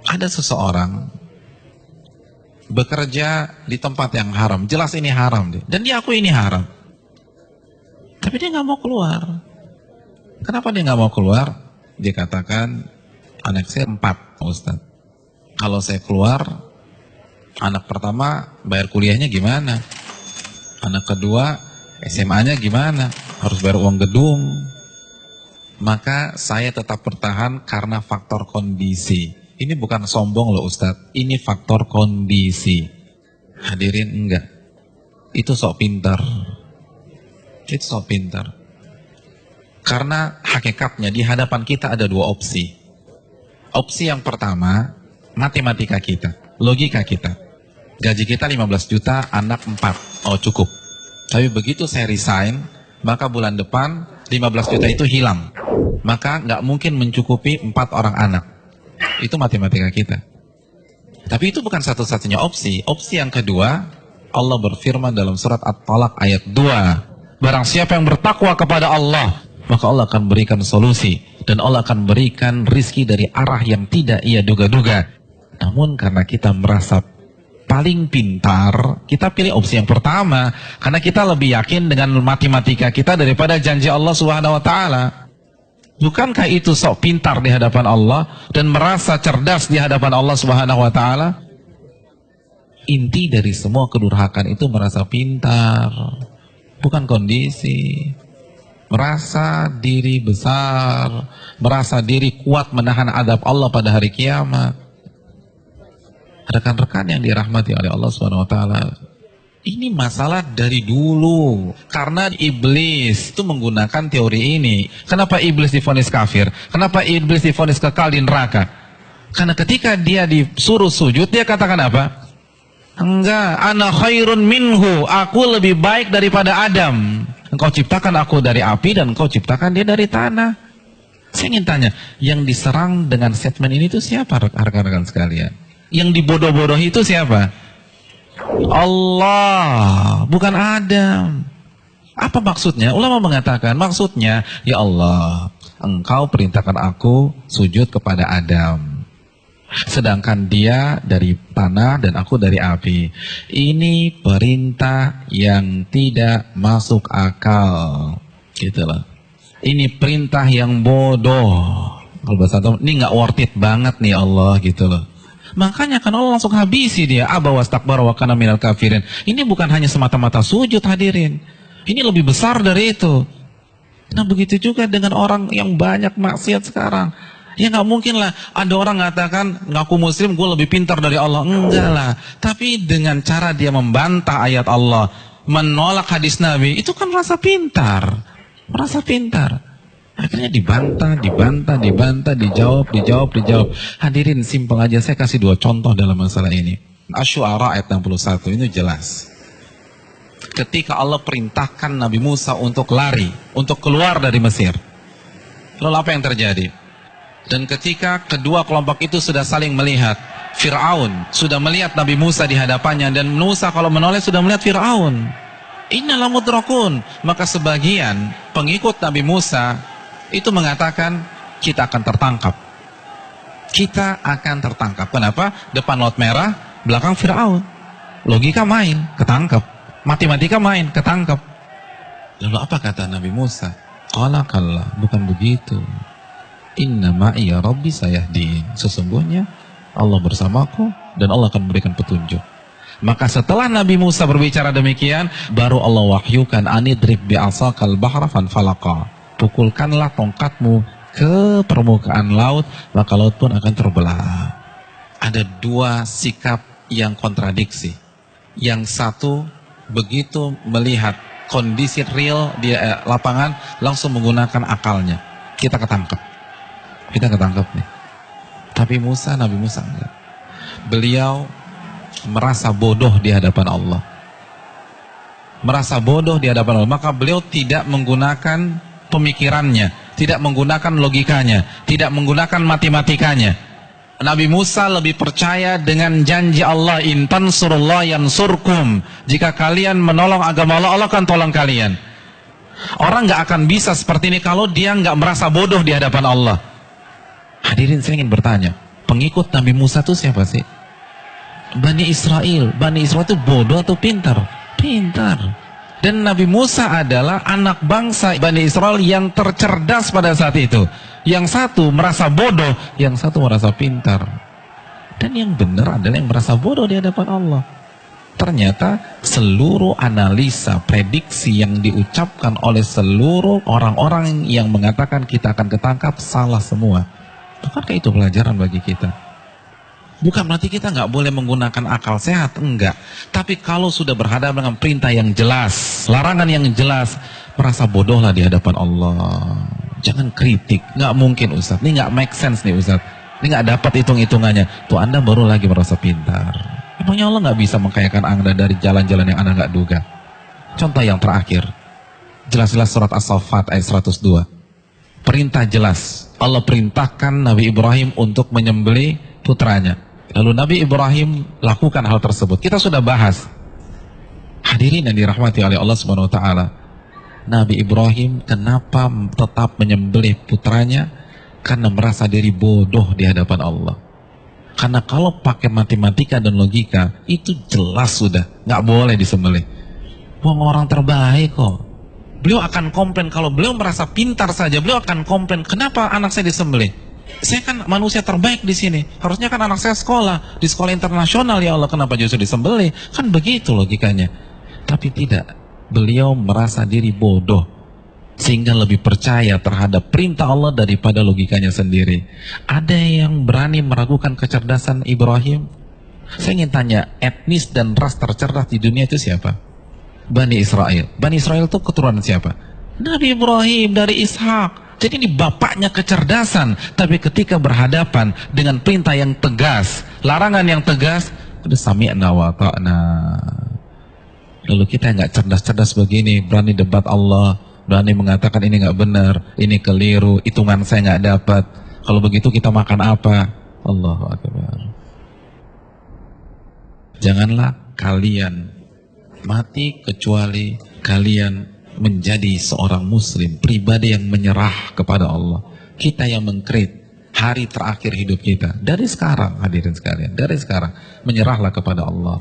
Ada seseorang bekerja di tempat yang haram, jelas ini haram dia, dan dia akui ini haram, tapi dia nggak mau keluar. Kenapa dia nggak mau keluar? Dia katakan, anak saya 4, Ustaz. Kalau saya keluar, anak pertama bayar kuliahnya gimana? Anak kedua SMA-nya gimana? Harus bayar uang gedung. Maka saya tetap bertahan karena faktor kondisi. Ini bukan sombong loh Ustadz, ini faktor kondisi. Hadirin enggak, itu sok pintar. Itu sok pintar. Karena hakikatnya di hadapan kita ada 2 opsi. Opsi yang pertama, matematika kita, logika kita. Gaji kita 15 juta, anak 4, oh cukup. Tapi begitu saya resign, maka bulan depan 15 juta itu hilang. Maka nggak mungkin mencukupi 4 orang anak. Itu matematika kita. Tapi itu bukan satu-satunya opsi. Opsi yang kedua, Allah berfirman dalam surat At-Talaq ayat 2. Barang siapa yang bertakwa kepada Allah, maka Allah akan berikan solusi. Dan Allah akan berikan rizki dari arah yang tidak ia duga-duga. Namun karena kita merasa paling pintar, kita pilih opsi yang pertama. Karena kita lebih yakin dengan matematika kita daripada janji Allah Subhanahu wa Ta'ala. Bukankah itu sok pintar di hadapan Allah dan merasa cerdas di hadapan Allah Subhanahu wa Ta'ala? Inti dari semua kedurhakan itu merasa pintar, bukan kondisi. Merasa diri besar, merasa diri kuat menahan adab Allah pada hari kiamat. Rekan-rekan yang dirahmati oleh Allah Subhanahu wa Ta'ala, ini masalah dari dulu. Karena iblis itu menggunakan teori ini. Kenapa iblis divonis kafir? Kenapa iblis divonis kekal di neraka? Karena ketika dia disuruh sujud, dia katakan apa? Enggak, ana khairun minhu, aku lebih baik daripada Adam. Engkau ciptakan aku dari api dan engkau ciptakan dia dari tanah. Saya ingin tanya, yang diserang dengan statement ini itu siapa rekan-rekan sekalian? Yang dibodoh-bodohi itu siapa? Allah, bukan Adam. Apa maksudnya? Ulama mengatakan maksudnya, ya Allah, engkau perintahkan aku sujud kepada Adam, sedangkan dia dari tanah dan aku dari api. Ini perintah yang tidak masuk akal, gitulah. Ini perintah yang bodoh. Kalau bahasa Arab, ini nggak worth it banget nih Allah, gitu loh. Makanya kan Allah langsung habisi dia, aba wastakbara wa kana minal kafirin. Ini bukan hanya semata-mata sujud, hadirin. Ini lebih besar dari itu. Nah begitu juga dengan orang yang banyak maksiat sekarang. Ya nggak mungkin lah ada orang mengatakan ngaku muslim gue lebih pintar dari Allah. Enggak lah. Tapi dengan cara dia membantah ayat Allah, menolak hadis Nabi, itu kan merasa pintar. Merasa pintar. Akhirnya dibantah, dijawab. Hadirin, simpel aja, saya kasih 2 contoh dalam masalah ini. Asy-Syu'ara ayat 61, ini jelas. Ketika Allah perintahkan Nabi Musa untuk lari, untuk keluar dari Mesir. Lalu apa yang terjadi? Dan ketika kedua kelompok itu sudah saling melihat, Fir'aun sudah melihat Nabi Musa di hadapannya, dan Musa kalau menoleh sudah melihat Fir'aun. Inna lamudrakun. Maka sebagian pengikut Nabi Musa itu mengatakan kita akan tertangkap. Kita akan tertangkap. Kenapa? Depan laut merah, belakang Fir'aun. Logika main, ketangkap. Matematika main, ketangkap. Lalu apa kata Nabi Musa? Qala kalla, bukan begitu. Inna ma'iya rabbi sayahdin. Sesungguhnya Allah bersamaku dan Allah akan memberikan petunjuk. Maka setelah Nabi Musa berbicara demikian, baru Allah wahyukan anidrib bi'asakal bahra fanfalaqa. Pukulkanlah tongkatmu ke permukaan laut, maka laut pun akan terbelah. Ada 2 sikap yang kontradiksi. Yang satu, begitu melihat kondisi real di lapangan, langsung menggunakan akalnya. Kita ketangkep nih. Tapi Nabi Musa enggak. Beliau merasa bodoh di hadapan Allah. Maka beliau tidak menggunakan pemikirannya, tidak menggunakan logikanya, tidak menggunakan matematikanya. Nabi Musa lebih percaya dengan janji Allah, in tansurullah yansurkum. Jika kalian menolong agama Allah, Allah akan tolong kalian. Orang nggak akan bisa seperti ini kalau dia nggak merasa bodoh di hadapan Allah. Hadirin, saya ingin bertanya, pengikut Nabi Musa itu siapa sih? Bani Israel. Bani Israel itu bodoh atau pintar? Pintar. Dan Nabi Musa adalah anak bangsa Bani Israel yang tercerdas pada saat itu. Yang satu merasa bodoh, yang satu merasa pintar. Dan yang benar adalah yang merasa bodoh di hadapan Allah. Ternyata seluruh analisa, prediksi yang diucapkan oleh seluruh orang-orang yang mengatakan kita akan ketangkap salah semua. Bukankah itu pelajaran bagi kita? Bukan berarti kita nggak boleh menggunakan akal sehat, enggak. Tapi kalau sudah berhadapan dengan perintah yang jelas, larangan yang jelas, merasa bodohlah di hadapan Allah. Jangan kritik, nggak mungkin Ustaz. Ini nggak make sense nih Ustaz. Ini nggak dapat hitung-hitungannya. Tuh Anda baru lagi merasa pintar. Emangnya Allah nggak bisa mengkayakan Anda dari jalan-jalan yang Anda nggak duga? Contoh yang terakhir, jelas-jelas surat As-Saffat ayat 102. Perintah jelas. Allah perintahkan Nabi Ibrahim untuk menyembelih putranya. Lalu Nabi Ibrahim lakukan hal tersebut. Kita sudah bahas. Hadirin yang dirahmati oleh Allah Subhanahu wa taala. Nabi Ibrahim kenapa tetap menyembelih putranya? Karena merasa diri bodoh di hadapan Allah. Karena kalau pakai matematika dan logika, itu jelas sudah nggak boleh disembelih. Buang orang terbaik kok. Beliau akan komplain kalau beliau merasa pintar saja, beliau akan komplain, kenapa anak saya disembelih? Saya kan manusia terbaik di sini. Harusnya kan anak saya sekolah di sekolah internasional, ya Allah, kenapa justru disembelih? Kan begitu logikanya. Tapi tidak. Beliau merasa diri bodoh sehingga lebih percaya terhadap perintah Allah daripada logikanya sendiri. Ada yang berani meragukan kecerdasan Ibrahim? Saya ingin tanya, etnis dan ras tercerdas di dunia itu siapa? Bani Israel. Bani Israel itu keturunan siapa? Nabi Ibrahim dari Ishak. Jadi ini bapaknya kecerdasan. Tapi ketika berhadapan dengan perintah yang tegas, larangan yang tegas, udah sami'na wa ta'na. Lalu kita nggak cerdas-cerdas begini, berani debat Allah, berani mengatakan ini nggak benar, ini keliru, hitungan saya nggak dapat. Kalau begitu kita makan apa? Allahu Akbar. Janganlah kalian mati kecuali kalian menjadi seorang muslim, pribadi yang menyerah kepada Allah. Kita yang mengkrit hari terakhir hidup kita. Dari sekarang, hadirin sekalian, dari sekarang, menyerahlah kepada Allah.